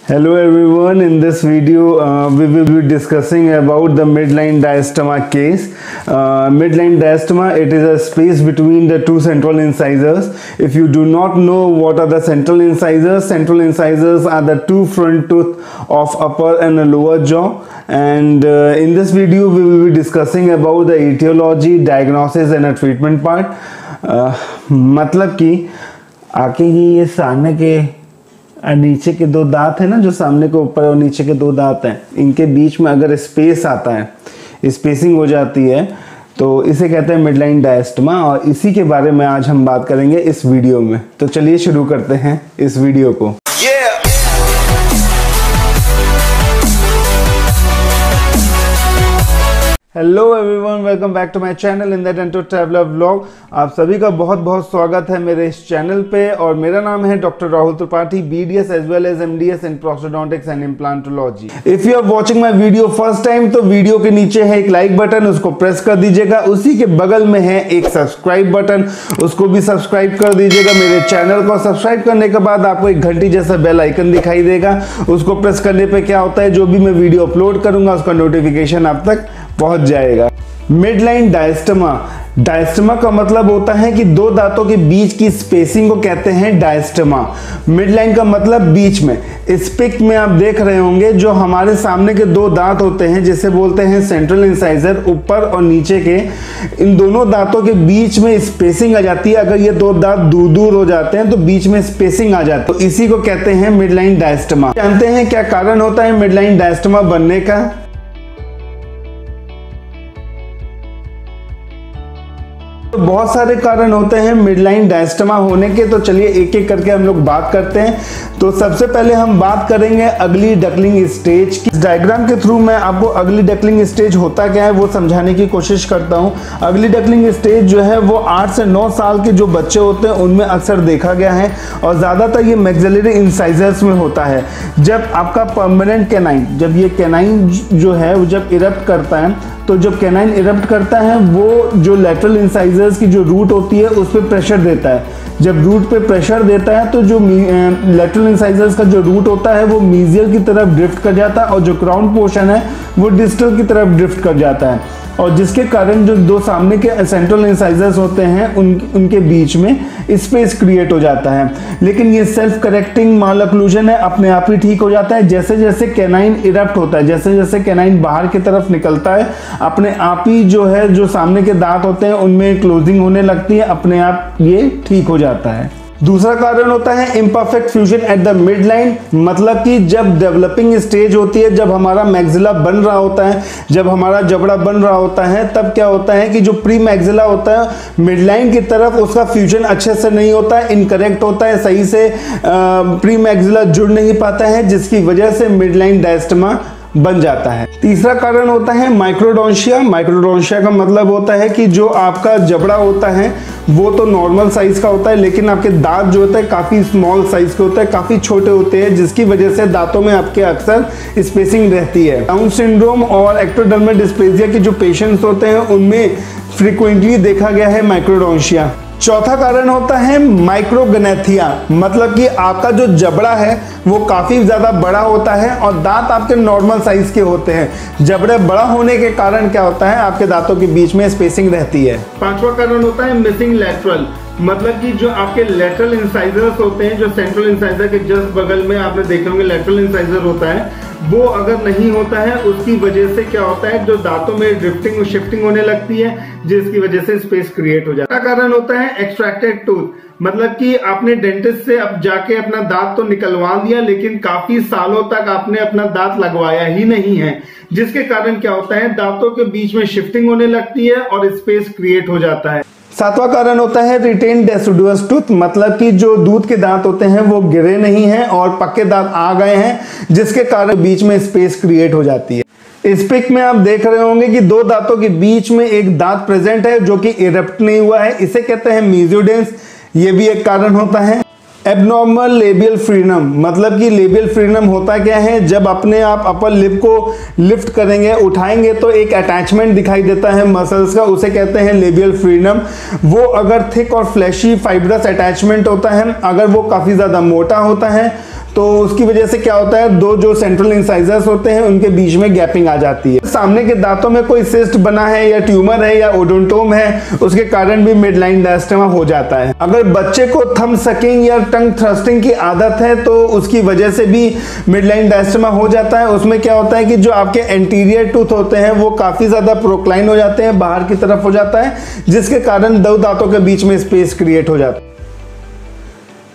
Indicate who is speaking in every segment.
Speaker 1: Hello everyone, in this video we will be discussing about the midline diastema case. Midline diastema, it is a space between the two central incisors. If you do not know what are the central incisors are the two front teeth of upper and lower jaw. And in this video we will be discussing about the etiology, diagnosis and a treatment part. मतलब कि आके ही ये सामने के नीचे के दो दांत है ना, जो सामने के ऊपर और नीचे के दो दांत हैं, इनके बीच में अगर स्पेस आता है, स्पेसिंग हो जाती है, तो इसे कहते हैं मिडलाइन डायस्टमा। और इसी के बारे में आज हम बात करेंगे इस वीडियो में। तो चलिए शुरू करते हैं इस वीडियो को। Hello everyone, welcome back to my channel in the dental traveller vlog. आप सभी का बहुत बहुत स्वागत है मेरे इस चैनल पे। और मेरा नाम है doctor Rahul Tripathi, BDS as well as MDS in prosthodontics and implantology. If you are watching my video first time तो वीडियो के नीचे है एक लाइक बटन, उसको प्रेस कर दीजिएगा। उसी के बगल में है एक सब्सक्राइब बटन, उसको भी सब्सक्राइब कर दीजिएगा। मेरे चैनल को सब्सक्राइब करने के बाद आपको एक घंटी जैसा बेल आइकन दिखाई देगा, उसको प्रेस करने पर क्या होता है, जो भी मैं वीडियो अपलोड करूंगा उसका नोटिफिकेशन आप तक पहुंच जाएगा। मिडलाइन डायस्टमा, डायस्टमा का मतलब होता है कि दो दांतों के बीच की स्पेसिंग को कहते हैं डायस्टमा। मिडलाइन का मतलब बीच में। इस पिक में आप देख रहे होंगे जो हमारे सामने के दो दांत होते हैं जिसे बोलते हैं सेंट्रल इंसाइजर, ऊपर और नीचे के, इन दोनों दांतों के बीच में स्पेसिंग आ जाती है। अगर ये दो दांत दूर दूर हो जाते हैं तो बीच में स्पेसिंग आ जाती है, तो इसी को कहते हैं मिडलाइन डायस्टमा। जानते हैं क्या कारण होता है मिडलाइन डायस्टमा बनने का? बहुत सारे कारण होते हैं मिडलाइन डायस्टमा होने के, तो चलिए एक एक करके हम लोग बात करते हैं। तो सबसे पहले हम बात करेंगे अगली डकलिंग स्टेज की। डायग्राम के थ्रू मैं आपको अगली डकलिंग स्टेज होता क्या है वो समझाने की कोशिश करता हूं। अगली डकलिंग स्टेज जो है वो 8 से 9 साल के जो बच्चे होते हैं उनमें अक्सर देखा गया है, और ज़्यादातर ये मैक्सिलरी इंसाइजर्स में होता है। जब आपका परमानेंट कैनाइन, जब ये कैनाइन जो है वो जब इरप्ट करता है, तो जब कैनाइन इरप्ट करता है वो जो लेटरल इंसाइजर्स की जो रूट होती है उस पर प्रेशर देता है। जब रूट पे प्रेशर देता है तो जो लेटरल इंसाइजर्स का जो रूट होता है वो मीजियल की तरफ ड्रिफ्ट कर जाता है, और जो क्राउन पोर्शन है वो डिस्टल की तरफ ड्रिफ्ट कर जाता है, और जिसके कारण जो दो सामने के सेंट्रल इंसाइजर्स होते हैं उनके बीच में स्पेस क्रिएट हो जाता है। लेकिन ये सेल्फ करेक्टिंग माल ऑक्लूजन है, अपने आप ही ठीक हो जाता है। जैसे जैसे कैनाइन इरप्ट होता है, जैसे जैसे कैनाइन बाहर की तरफ निकलता है, अपने आप ही जो है जो सामने के दांत होते हैं उनमें क्लोजिंग होने लगती है, अपने आप ये ठीक हो जाता है। दूसरा कारण होता है imperfect fusion at the mid line, मतलब कि जब डेवलपिंग स्टेज होती है, जब हमारा मैक्सिला बन रहा होता है, जब हमारा जबड़ा बन रहा होता है, तब क्या होता है कि जो प्री मैक्सिला होता है मिड लाइन की तरफ उसका फ्यूजन अच्छे से नहीं होता है, इनकरेक्ट होता है, सही से प्री मैक्सिला जुड़ नहीं पाता है, जिसकी वजह से मिड लाइन डायस्टमा बन जाता है। तीसरा कारण होता है माइक्रोडोंशिया। माइक्रोडोंशिया का मतलब होता है कि जो आपका जबड़ा होता है वो तो नॉर्मल साइज का होता है, लेकिन आपके दांत जो होते हैं काफ़ी स्मॉल साइज के होते हैं, काफ़ी छोटे होते हैं, जिसकी वजह से दांतों में आपके अक्सर स्पेसिंग रहती है। डाउन सिंड्रोम और एक्टोडर्मल डिस्प्लेसिया के जो पेशेंट्स होते हैं उनमें फ्रीक्वेंटली देखा गया है माइक्रोडोंशिया। चौथा कारण होता है माइक्रोगनेथिया, मतलब कि आपका जो जबड़ा है वो काफ़ी ज़्यादा बड़ा होता है और दांत आपके नॉर्मल साइज के होते हैं। जबड़े बड़ा होने के कारण क्या होता है, आपके दांतों के बीच में स्पेसिंग रहती है। पांचवा कारण होता है मिसिंग लैटरल, मतलब कि जो आपके लेटरल इंसाइजर्स होते हैं, जो सेंट्रल इंसाइजर के जस्ट बगल में आपने देखे होंगे लेटरल इंसाइजर होता है, वो अगर नहीं होता है उसकी वजह से क्या होता है, जो दांतों में ड्रिफ्टिंग और शिफ्टिंग होने लगती है, जिसकी वजह से स्पेस क्रिएट हो जाता है। कारण होता है एक्सट्रैक्टेड टूथ, मतलब कि आपने डेंटिस्ट से अब जाके अपना दांत तो निकलवा दिया, लेकिन काफी सालों तक आपने अपना दांत लगवाया ही नहीं है, जिसके कारण क्या होता है दांतों के बीच में शिफ्टिंग होने लगती है और स्पेस क्रिएट हो जाता है। सातवां कारण होता है रिटेन डेसिडुअस टूथ, मतलब कि जो दूध के दांत होते हैं वो गिरे नहीं हैं और पक्के दांत आ गए हैं, जिसके कारण बीच में स्पेस क्रिएट हो जाती है। इस पिक में आप देख रहे होंगे कि दो दांतों के बीच में एक दांत प्रेजेंट है जो कि इरप्ट नहीं हुआ है, इसे कहते हैं मीजियोडेंस। ये भी एक कारण होता है। एबनॉर्मल लेबियल फ्रीनम, मतलब कि लेबियल फ्रीनम होता क्या है, जब अपने आप अपर लिप को लिफ्ट करेंगे, उठाएंगे तो एक अटैचमेंट दिखाई देता है मसल्स का, उसे कहते हैं लेबियल फ्रीनम। वो अगर थिक और फ्लैशी फाइब्रस अटैचमेंट होता है, अगर वो काफ़ी ज़्यादा मोटा होता है तो उसकी वजह से क्या होता है, दो जो सेंट्रल इंसाइजर्स होते हैं उनके बीच में गैपिंग आ जाती है। सामने के दांतों में कोई सिस्ट बना है या ट्यूमर है या ओडोंटोम है, उसके कारण भी मिड लाइन डायस्टेमा हो जाता है। अगर बच्चे को थंब सकिंग या टंग थ्रस्टिंग की आदत है तो उसकी वजह से भी मिड लाइन डायस्टेमा हो जाता है। उसमें क्या होता है कि जो आपके एंटीरियर टूथ होते हैं वो काफी ज्यादा प्रोक्लाइन हो जाते हैं, बाहर की तरफ हो जाता है, जिसके कारण दो दांतों के बीच में स्पेस क्रिएट हो जाता है।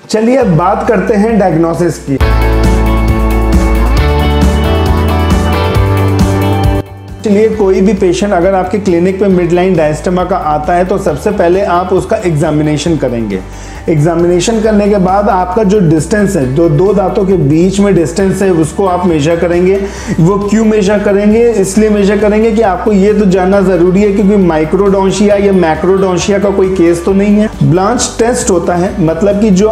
Speaker 1: चलिए अब बात करते हैं डायग्नोसिस की। चलिए, कोई भी पेशेंट अगर आपके क्लिनिक पे मिड लाइन डायस्टेमा का आता है तो सबसे पहले आप उसका एग्जामिनेशन करेंगे। एग्जामिनेशन करने के बाद आपका जो डिस्टेंस है, जो दो दांतों के बीच में डिस्टेंस है, उसको आप मेजर करेंगे। वो क्यों मेजर करेंगे? इसलिए मेजर करेंगे कि आपको ये तो जानना जरूरी है क्योंकि माइक्रोडोंशिया या मैक्रोडोंशिया का कोई केस तो नहीं है। ब्लांच टेस्ट होता है, मतलब कि जो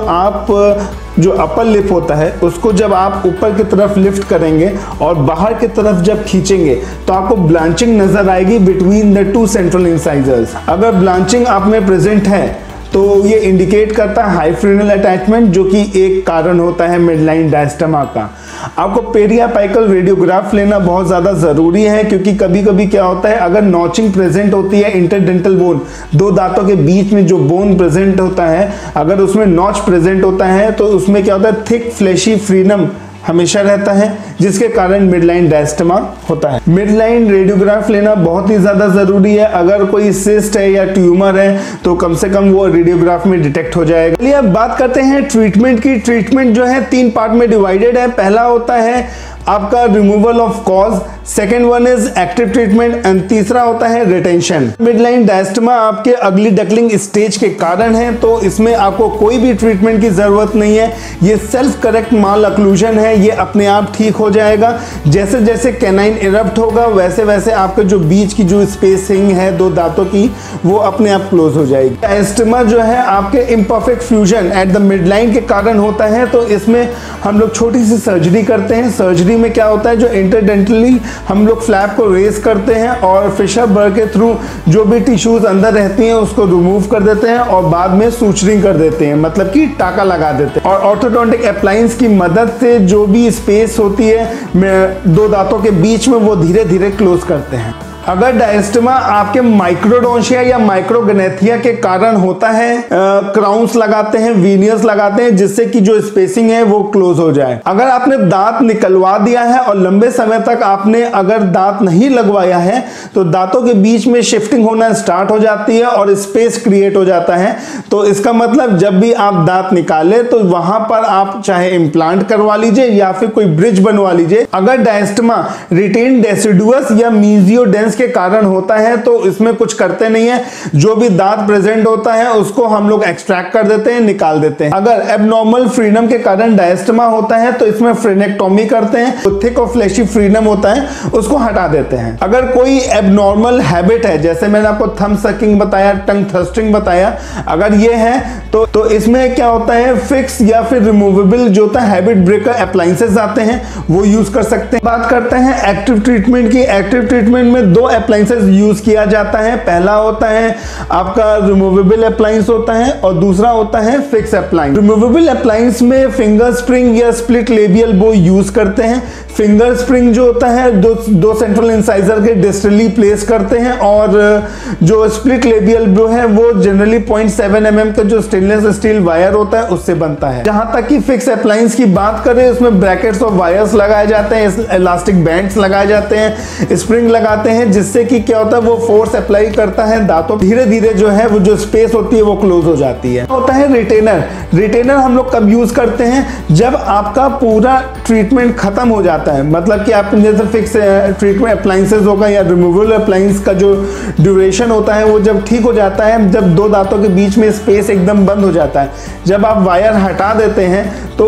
Speaker 1: अपर लिप होता है उसको जब आप ऊपर की तरफ लिफ्ट करेंगे और बाहर की तरफ जब खींचेंगे तो आपको ब्लांचिंग नजर आएगी between the two central incisors. अगर ब्लांचिंग आप में प्रेजेंट है तो ये इंडिकेट करता है हाई फ्रेनल अटैचमेंट, जो कि एक कारण होता है मिड लाइन डायस्टेमा का। आपको पेरियापाइकल रेडियोग्राफ लेना बहुत ज़्यादा ज़रूरी है क्योंकि कभी कभी क्या होता है, अगर नॉचिंग प्रेजेंट होती है, इंटरडेंटल बोन, दो दांतों के बीच में जो बोन प्रेजेंट होता है, अगर उसमें नॉच प्रेजेंट होता है तो उसमें क्या होता है, थिक फ्लैशी फ्रीनम हमेशा रहता है, जिसके कारण मिड लाइन डायस्टेमा होता है। मिड लाइन रेडियोग्राफ लेना बहुत ही ज्यादा जरूरी है। अगर कोई सिस्ट है या ट्यूमर है तो कम से कम वो रेडियोग्राफ में डिटेक्ट हो जाएगा। चलिए अब बात करते हैं ट्रीटमेंट की। ट्रीटमेंट जो है 3 पार्ट में डिवाइडेड है। पहला होता है आपका removal of cause, second one is active treatment and तीसरा होता है रिटेंशन। मिड लाइन डायस्टेमा आपके अगली डकलिंग स्टेज के कारण है तो इसमें आपको कोई भी ट्रीटमेंट की जरूरत नहीं है। ये सेल्फ करेक्ट माल अक्लूजन है, ये अपने आप ठीक हो जाएगा। जैसे जैसे कैनाइन इरप्ट होगा वैसे वैसे आपके जो बीच की जो स्पेसिंग है दो दांतों की वो अपने आप क्लोज हो जाएगी। डायस्टेमा जो है आपके imperfect fusion at the mid line के कारण होता है, तो इसमें हम लोग छोटी सी सर्जरी करते हैं। सर्जरी में क्या होता है, जो इंटरडेंटली हम लोग फ्लैप को रेज करते हैं और फिशर बर्ग के थ्रू जो भी टिश्यूज अंदर रहती हैं उसको रिमूव कर देते हैं और बाद में सूचरिंग कर देते हैं, मतलब कि टाका लगा देते हैं। और ऑर्थोडोंटिक अप्लायंस की मदद से जो भी स्पेस होती है दो दांतों के बीच में वो धीरे धीरे क्लोज करते हैं। अगर डायस्टेमा आपके माइक्रोडोंशिया या माइक्रोगनेथिया के कारण होता है, क्राउन्स लगाते हैं, वीनियर्स लगाते हैं जिससे कि जो स्पेसिंग है वो क्लोज हो जाए। अगर आपने दांत निकलवा दिया है और लंबे समय तक आपने अगर दांत नहीं लगवाया है तो दांतों के बीच में शिफ्टिंग होना स्टार्ट हो जाती है और स्पेस क्रिएट हो जाता है। तो इसका मतलब जब भी आप दांत निकाले तो वहां पर आप चाहे इम्प्लांट करवा लीजिए या फिर कोई ब्रिज बनवा लीजिए। अगर डायस्टेमा रिटेन डेसिडुअस या मीजियोडेंस के कारण होता है तो इसमें कुछ करते नहीं है, जो भी दांत प्रेजेंट होता है उसको हम लोग एक्सट्रैक्ट कर देते हैं, निकाल देते हैं। अगर एबनॉर्मल फ्रीनम के कारण डायस्टेमा होता है तो इसमें फ्रेनेक्टोमी करते हैं, तो थिक और फ्लैशी फ्रीनम होता है उसको हटा देते हैं। अगर कोई एबनॉर्मल हैबिट है, जैसे मैंने आपको थंब सकिंग बताया, टंग थ्रस्टिंग बताया, अगर ये है तो इसमें क्या होता है, फिक्स या फिर रिमूवेबल जो होता है हैबिट ब्रेकर अप्लायंसेस आते हैं वो यूज कर सकते हैं। बात करते हैं एक्टिव ट्रीटमेंट की। एक्टिव ट्रीटमेंट में 2 अप्लायंसेस यूज किया जाता है। पहला होता है आपका रिमूवेबल अप्लायंस होता है और दूसरा होता है फिक्स अप्लायंस। रिमूवेबल अप्लायंस में फिंगर स्प्रिंग या स्प्लिट लेबियल बो यूज करते हैं। फिंगर स्प्रिंग जो होता है दो सेंट्रल इंसाइजर के डिस्टली प्लेस करते हैं और जो स्प्लिट लेबियल बो है वो जनरली 0.7 mm का जो स्टेनलेस स्टील वायर होता है उससे बनता है। जहां तक कि फिक्स अप्लायंस की बात करें उसमें ब्रैकेट्स और वायर्स लगाए जाते हैं, इलास्टिक बैंड्स लगाए जाते हैं, स्प्रिंग लगाते हैं, जिससे कि क्या होता है वो फोर्स अप्लाई करता है दांतों, धीरे धीरे जो है वो जो स्पेस होती है वो क्लोज हो जाती है। होता है रिटेनर। रिटेनर हम लोग कब यूज करते हैं, जब आपका पूरा ट्रीटमेंट खत्म हो जाता है, मतलब कि आप जैसे फिक्स ट्रीटमेंट अप्लायंसेस होगा या रिमूवेबल अप्लायंस का जो ड्यूरेशन होता है वो जब ठीक हो जाता है, जब दो दांतों के बीच में स्पेस एकदम बंद हो जाता है, जब आप वायर हटा देते हैं तो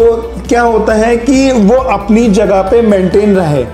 Speaker 1: क्या होता है कि वो अपनी जगह पे मेंटेन रहे।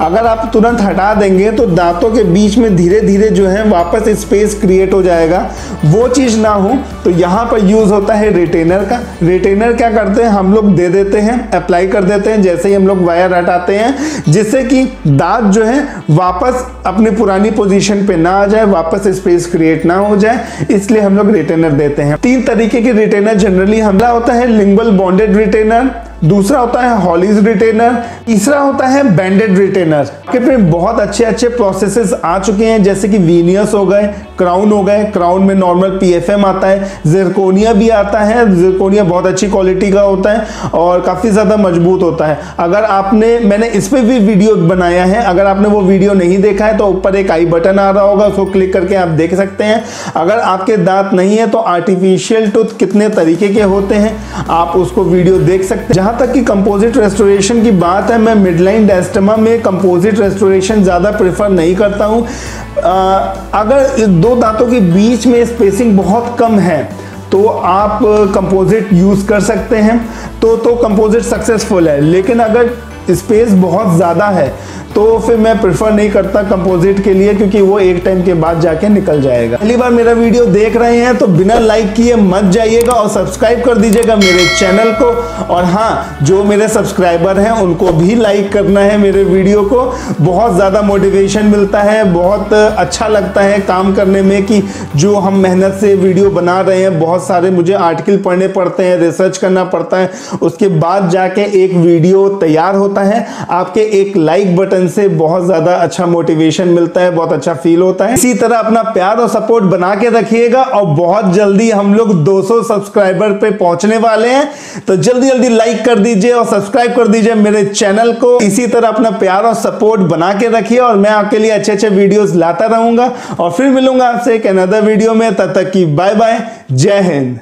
Speaker 1: अगर आप तुरंत हटा देंगे तो दांतों के बीच में धीरे धीरे जो है वापस स्पेस क्रिएट हो जाएगा, वो चीज ना हो तो यहाँ पर यूज होता है रिटेनर का। रिटेनर क्या करते हैं, हम लोग दे देते हैं, अप्लाई कर देते हैं जैसे ही हम लोग वायर हटाते हैं, जिससे कि दांत जो है वापस अपनी पुरानी पोजीशन पे ना आ जाए, वापस स्पेस क्रिएट ना हो जाए, इसलिए हम लोग रिटेनर देते हैं। 3 तरीके के रिटेनर जनरली हमला होता है, लिंगुअल बॉन्डेड रिटेनर, दूसरा होता है हॉलीज रिटेनर, तीसरा होता है बैंडेड रिटेनर। मार्केट में बहुत अच्छे अच्छे प्रोसेसेस आ चुके हैं, जैसे कि वीनियस हो गए, क्राउन हो गए। क्राउन में नॉर्मल पीएफएम आता है, जिरकोनिया भी आता है। जिरकोनिया बहुत अच्छी क्वालिटी का होता है और काफी ज्यादा मजबूत होता है। अगर मैंने इस पे भी वीडियो बनाया है, अगर आपने वो वीडियो नहीं देखा है तो ऊपर एक आई बटन आ रहा होगा, उसको क्लिक करके आप देख सकते हैं। अगर आपके दांत नहीं है तो आर्टिफिशियल टूथ कितने तरीके के होते हैं आप उसको वीडियो देख सकते हैं। जहां तक कि कंपोजिट रेस्टोरेशन की बात है, मैं मिडलाइन डायस्टमा में कंपोजिट रेस्टोरेशन ज्यादा प्रेफर नहीं करता हूं। अगर दो दांतों के बीच में स्पेसिंग बहुत कम है तो आप कंपोजिट यूज कर सकते हैं, तो कंपोजिट सक्सेसफुल है। लेकिन अगर स्पेस बहुत ज्यादा है तो फिर मैं प्रेफर नहीं करता कंपोजिट के लिए, क्योंकि वो एक टाइम के बाद जाके निकल जाएगा। पहली बार मेरा वीडियो देख रहे हैं तो बिना लाइक किए मत जाइएगा और सब्सक्राइब कर दीजिएगा मेरे चैनल को। और हाँ, जो मेरे सब्सक्राइबर हैं उनको भी लाइक करना है मेरे वीडियो को। बहुत ज़्यादा मोटिवेशन मिलता है, बहुत अच्छा लगता है काम करने में कि जो हम मेहनत से वीडियो बना रहे हैं। बहुत सारे मुझे आर्टिकल पढ़ने पड़ते हैं, रिसर्च करना पड़ता है, उसके बाद जाके एक वीडियो तैयार होता है। आपके एक लाइक बटन से बहुत ज्यादा अच्छा मोटिवेशन मिलता है, बहुत अच्छा फील होता है। इसी तरह अपना प्यार और सपोर्ट बना के रखिएगा और बहुत जल्दी हम लोग 200 सब्सक्राइबर पे पहुंचने वाले हैं। तो जल्दी जल्दी लाइक कर दीजिए और सब्सक्राइब कर दीजिए मेरे चैनल को। इसी तरह अपना प्यार और सपोर्ट बना के रखिए और मैं आपके लिए अच्छे अच्छे वीडियोस लाता रहूंगा। और फिर मिलूंगा आपसे एक अनदर वीडियो में। तब तक की बाय बाय, जय हिंद।